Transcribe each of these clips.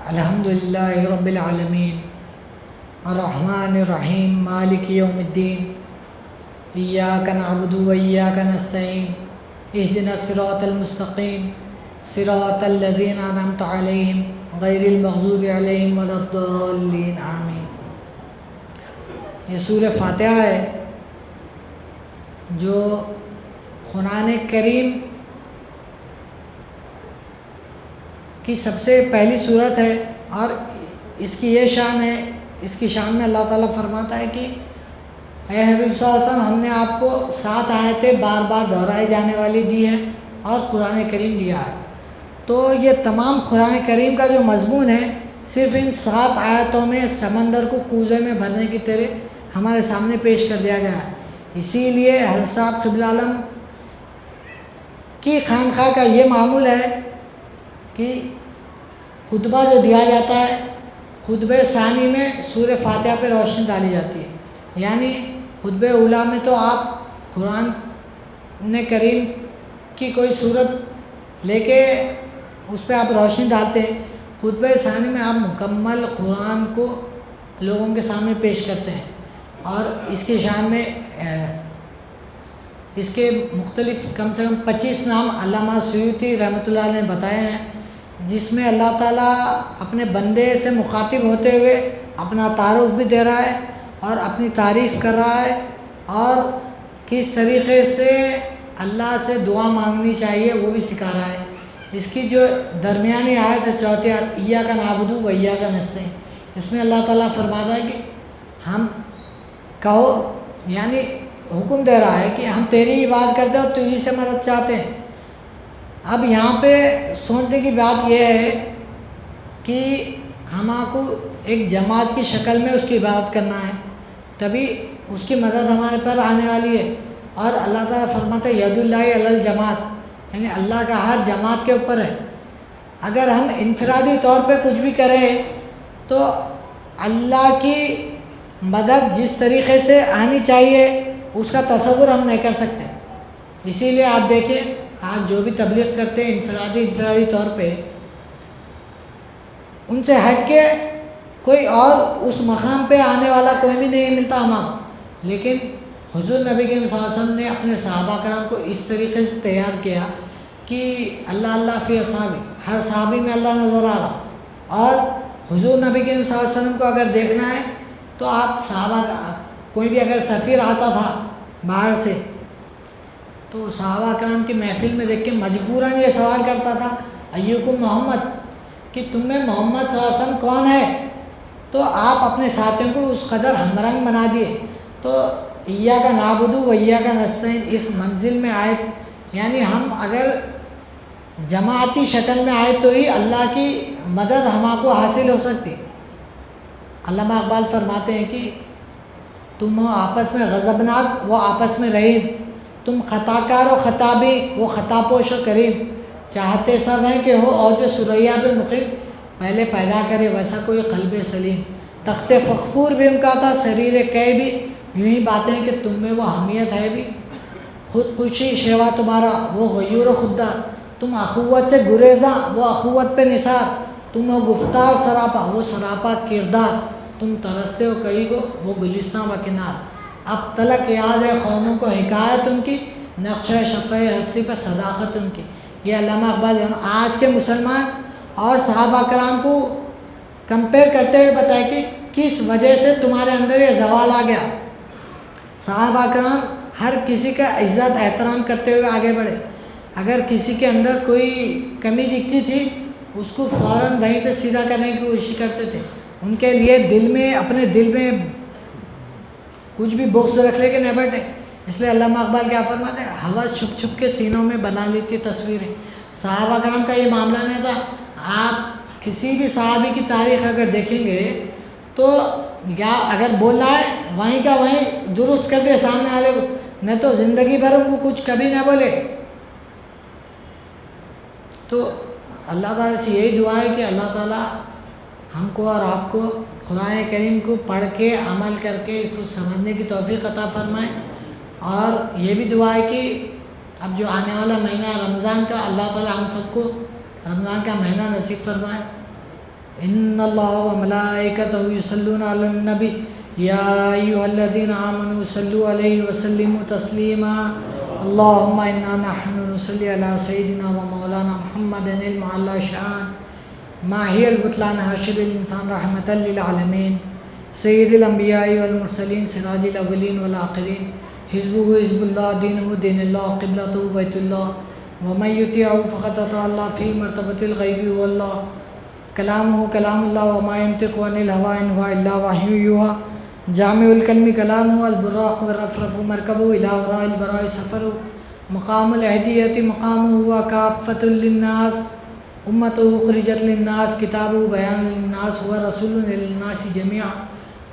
الحمدللہ رب العالمین الرحمن الرحیم مالک یوم الدین ایاک نعبد و ایاک نستعین اہدنا الصراط المستقیم صراط الذین انعمت علیہم غیر المغضوب علیہم ولا الضالین آمین۔ یہ سورہ فاتحہ ہے جو قرآن کریم کی سب سے پہلی صورت ہے، اور اس کی یہ شان ہے، اس کی شان میں اللہ تعالیٰ فرماتا ہے کہ اے حبیب صلی اللہ علیہ وسلم، ہم نے آپ کو 7 آیتیں بار بار دہرائی جانے والی دی ہیں اور قرآن کریم دیا ہے۔ تو یہ تمام قرآن کریم کا جو مضمون ہے صرف ان 7 آیتوں میں سمندر کو کوزے میں بھرنے کی طرح ہمارے سامنے پیش کر دیا گیا ہے۔ اسی لیے حضرت صاحب قبلہ عالم کی خانقاہ کا یہ معمول ہے کہ خطبہ جو دیا جاتا ہے، خطبہ ثانی میں سورہ فاتحہ پہ روشنی ڈالی جاتی ہے، یعنی خطبہ اولیٰ میں تو آپ قرآن کریم کی کوئی صورت لے کے اس پہ آپ روشنی ڈالتے ہیں، خطبہ ثانی میں آپ مکمل قرآن کو لوگوں کے سامنے پیش کرتے ہیں۔ اور اس کی شان میں اس کے مختلف کم سے کم 25 نام علامہ سیوطی رحمۃ اللہ علیہ نے بتائے ہیں، جس میں اللہ تعالیٰ اپنے بندے سے مخاطب ہوتے ہوئے اپنا تعارف بھی دے رہا ہے اور اپنی تعریف کر رہا ہے، اور کس طریقے سے اللہ سے دعا مانگنی چاہیے وہ بھی سکھا رہا ہے۔ اس کی جو درمیانی آیت ہے، چوتھی آیت، ایاک نعبد و ایاک نستعین، اس میں اللہ تعالیٰ فرماتا ہے کہ ہم کہو، یعنی حکم دے رہا ہے کہ ہم تیری عبادت کرتے ہیں اور تجھی سے مدد چاہتے ہیں۔ اب یہاں پہ سوچنے کی بات یہ ہے کہ ہمارے کو ایک جماعت کی شکل میں اس کی عبادت کرنا ہے، تبھی اس کی مدد ہمارے پر آنے والی ہے۔ اور اللہ تعالیٰ فرماتا ہے ید اللہ علی الجماعت، یعنی اللہ کا ہاتھ جماعت کے اوپر ہے۔ اگر ہم انفرادی طور پہ کچھ بھی کریں تو اللہ کی مدد جس طریقے سے آنی چاہیے اس کا تصور ہم نہیں کر سکتے۔ اسی لیے آپ دیکھیں آج جو بھی تبلیغ کرتے ہیں انفرادی طور پہ، ان سے ہٹ کے کوئی اور اس مقام پہ آنے والا کوئی بھی نہیں ملتا ہمیں، لیکن حضور نبی کریم صلی اللہ علیہ وسلم نے اپنے صحابہ کرام کو اس طریقے سے تیار کیا کہ اللہ فی اصحابی، ہر صحابی میں اللہ نظر آ رہا۔ اور حضور نبی کریم صلی اللہ علیہ وسلم کو اگر دیکھنا ہے تو آپ صحابہ کا کوئی بھی اگر سفیر آتا تھا باہر سے تو صحابہ کرام کی محفل میں دیکھ کے مجبوراً یہ سوال کرتا تھا ایکم محمد، کہ تم میں محمد صلی اللہ علیہ وسلم کون ہے؟ تو آپ اپنے ساتھیوں کو اس قدر ہمرنگ بنا دیے۔ تو ایاک نعبد و ایاک نستعین اس منزل میں آئے، یعنی ہم اگر جماعتی شکل میں آئے تو ہی اللہ کی مدد ہم کو حاصل ہو سکتی۔ علامہ اقبال فرماتے ہیں کہ تم ہو آپس میں غضبناک، وہ آپس میں رحیم، تم خطا کار و خطابی، وہ خطا پوش و کریم، چاہتے سب ہیں کہ ہو اور جو سریا پہ مقیم، پہلے پیدا کرے ویسا کوئی قلب سلیم، تخت فغفور بھی ان کا تھا سریر کہہ بھی، یوں ہی باتیں کہ تم میں وہ حمیت ہے بھی، خود خوشی شیوا تمہارا وہ غیور و خوددار، تم اخوت سے گریزاں وہ اخوت پہ نثار، تم ہو گفتار سراپا وہ سراپا کردار، تم ترستے ہو کئی کو وہ گلستاں و کنار، اب تلک یاد ہے قوموں کو حکایت ان کی، نقش شفع ہستی پر صداقت ان کی۔ یہ علامہ اقبال آج کے مسلمان اور صحابہ کرام کو کمپیئر کرتے ہوئے بتائے کہ کس وجہ سے تمہارے اندر یہ زوال آ گیا۔ صحابہ کرام ہر کسی کا عزت احترام کرتے ہوئے آگے بڑھے، اگر کسی کے اندر کوئی کمی دکھتی تھی اس کو فوراً وہیں پہ سیدھا کرنے کی کوشش کرتے تھے، ان کے لیے اپنے دل میں کچھ بھی بغض رکھ لے کے نہیں بیٹھے۔ اس لیے علامہ اقبال کیا فرماتے ہیں، ہوا چھپ چھپ کے سینوں میں بنا لیتی تصویریں۔ صحابہ کرام کا یہ معاملہ نہیں تھا۔ آپ کسی بھی صحابی کی تاریخ اگر دیکھیں گے تو یا اگر بولا ہے وہیں کا وہیں درست کر دے سامنے والے کو، نہیں تو زندگی بھر ان کو کچھ کبھی نہ بولے۔ تو اللہ تعالیٰ سے یہی دعا ہے کہ اللہ تعالیٰ ہم کو اور آپ کو قرآن کریم کو پڑھ کے عمل کر کے اس کو سمجھنے کی توفیق عطا فرمائے، اور یہ بھی دعا ہے کہ اب جو آنے والا مہینہ رمضان کا، اللہ تعالیٰ ہم سب کو رمضان کا مہینہ نصیب فرمائے۔ ان اللہ وملائکتہ یصلون علی النبی یا ایھا الذین آمنوا صلوا علیہ وسلموا تسلیما اللہم انا نحن نصلی علی سیدنا و مولانا محمد المعلی شان ماہی البطلان حاشر الانسان رحمتا للعالمین سید الانبیاء والمرسلین سراج الاولین والآخرین حزبہ حزب اللہ دینہ دین اللہ قبلتہ بیت اللہ ومن یطیعہ فقد اطاع اللہ فی مرتبۃ الغیب واللہ کلامہ کلام اللہ وما ینطق عن الہوی ان ہوا الا وحی یوحی جامع الکلم کلامہ البراق والرفرف مرکبہ الی وراء البراء سفرہ مقام الہدیۃ مقامہ ہوا کافۃ للناس امتہ اخرجت للناس کتابہ بیان للناس ہوا رسول للناس جمیعا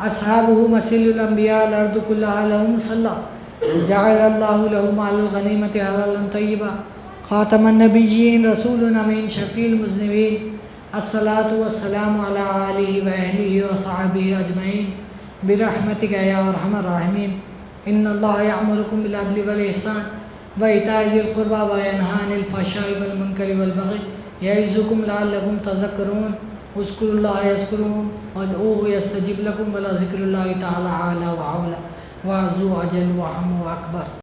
اصحابہ مثل الانبیاء الارض کلہا لہم صلی جعل اللہ لہم علی الغنیمۃ حلالا طیبا خاتم النبیین رسول امین شفیع المذنبین الصلاۃ والسلام علی آلہ وأہلہ وصحبہ اجمعین برحمتک یا ارحم الراحمین ان اللہ یأمرکم بالعدل والإحسان وإیتاء ذی القربی وینہی عن الفحشاء والمنکر والبغی یعظکم لعلکم تذکرون اذکروا اللہ یذکرکم وادعوہ یستجب لکم ولذکر اللہ تعالی اعلی وأعلی وأعز وأجل وأعم وأکبر.